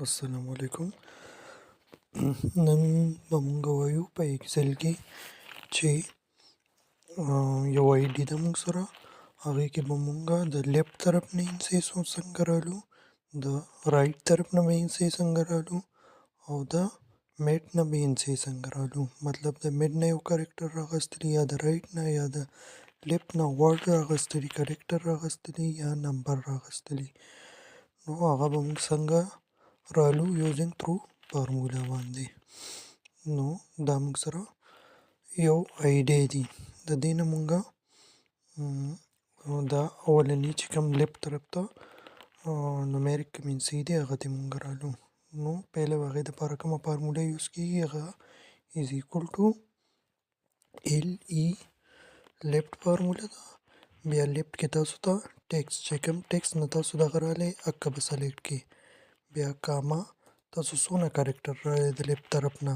السلام علیکم. نن به مونږ وایو په ایکسل کې چې یو آی ډي ده مونږ سره، هغې کې به مونږه د لیفت طرف نه انسیس څنګه رالو، د رایټ طرف نه به انسیس څنګه رالو او د میډ نه به انسیس څنګه رالو. مطلب د میډ نه یو کرکټر راغستلی یا د رایټ نه یا د لیفت نه ورډ راغستلی، کرکټر راغستلی یا نمبر راغستلی، نو هغه به مونږ څنګه رالو یوزینګ تھرو فارمولا باندې. نو دا موږ سره یو آیډیا دی. د دې نه مونږه دا اولنی چې کوم لیفت طرف ته نومیریک کمینسي دی هغه ته مونږ رالو. نو پهله هغې دپاره کومه فارمولا یوز کیږي، هغه از ایکول ټو ایل ای لیفت فارمولا ده. بیا لیفت کې تاسو ته ټیکس چې کوم ټیکس نه تاسو دغه رالی هغه به سلیکټ کړئ. بیا کاما تاسو څونه کرکټر رالی د لیفت طرف نه،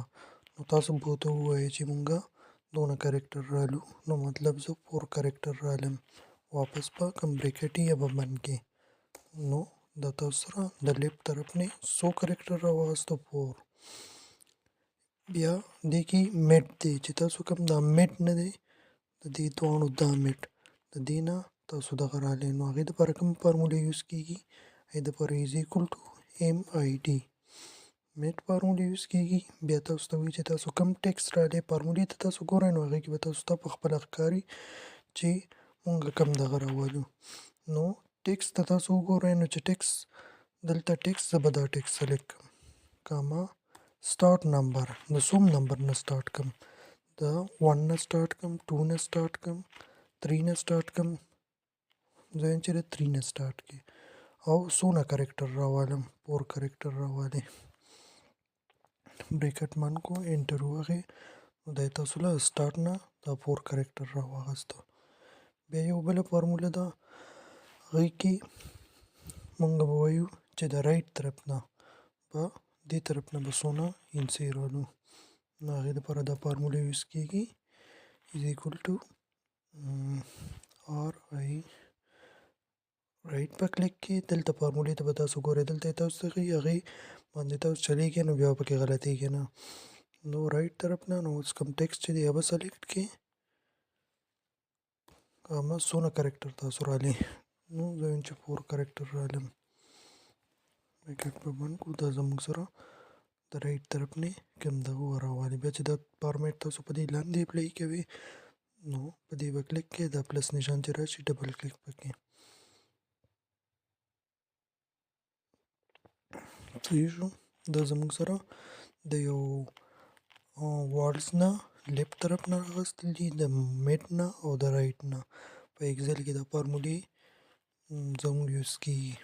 نو تاسو به ورته ووایئ چې مونږه دونه کرکټر رالو، نو مطلب زه 4 کرکټر رالم. واپس به کوم بریکټ یا به بند کړئ. نو دا تاسو سره د لیفت طرف نه څو کرکټر راواغستو 4. بیا دې کې میډ دی چې تاسو کوم دا میډ نه دی د دې دواړو دا میډ د دې نه تاسو دغه رالی، نو هغې دپاره کوم فارمولا یوز کیږي، هغې دپاره از ایکول ټو ایم آی ډي میډ فارمولا یوز کیږي. بیا تاسو ته وایي چې تاسو کوم ټیکس رالی، فارمولې ته تاسو ګورئ نو هغې کې به تاسو ته په خپله ښکاري چې مونږ کوم دغه راوالو. نو ټیکس ته تاسو وګورئ نو چې ټیکس دلته ټیکس زه به دا ټیکس سلیکټ کړم، کاما سټارټ نمبر د څوم نمبر نه سټارټ کړم، د 1 نه سټارټ کړم، 2 نه سټارټ کړم، 3 نه سټارټ کړم، زه وایم چې د 3 نه سټارټ کړي او څونه کرکټر راوالم 4 کرکټر راوالې. بریکټ بند کو انټر ووهئ نو دا تاسو له سټارټ نه دا 4 کرکټر راواغستو. بیا یو بله فارموله ده، هغې کې مونږ به وایو چې د رایټ طرف نه به دې طرف نه به څونه انسي رالو، نو هغې دپاره دا فارموله یوز کیږي از ایکول ټو آر آی رایټ په کلیک کې دلته فارمولې ته به تاسو ګورئ، دلته یې تاسو ته ښیي هغې باندې تاسو چلیږئ نو بیا پکې غلطیږي نه. نو رایټ طرف نه نو اوس کوم ټیکسټ چې دی هغه به سلیکټ کړئ، کاما څونه کرکټر تاسو رالی، نو زه وایم چې 4 کرکټر رالم. بریکټ به بند کړو، دا زموږ سره د رایټ طرف نه کوم دغه راوالي. بیا چې دا فارمیټ تاسو په دې لاندې اپلای کوئ نو په دې به کلیک کړئ، دا پلس نشان چې راشي ډبل کلیک پکې. صحیح شو. دا زموږ سره د یو وارډز نه لیفت طرف نه راغستل دي، د میډ نه او د رایټ نه. په ایکسل کې دا فارمولې زموږ یوز کیږي.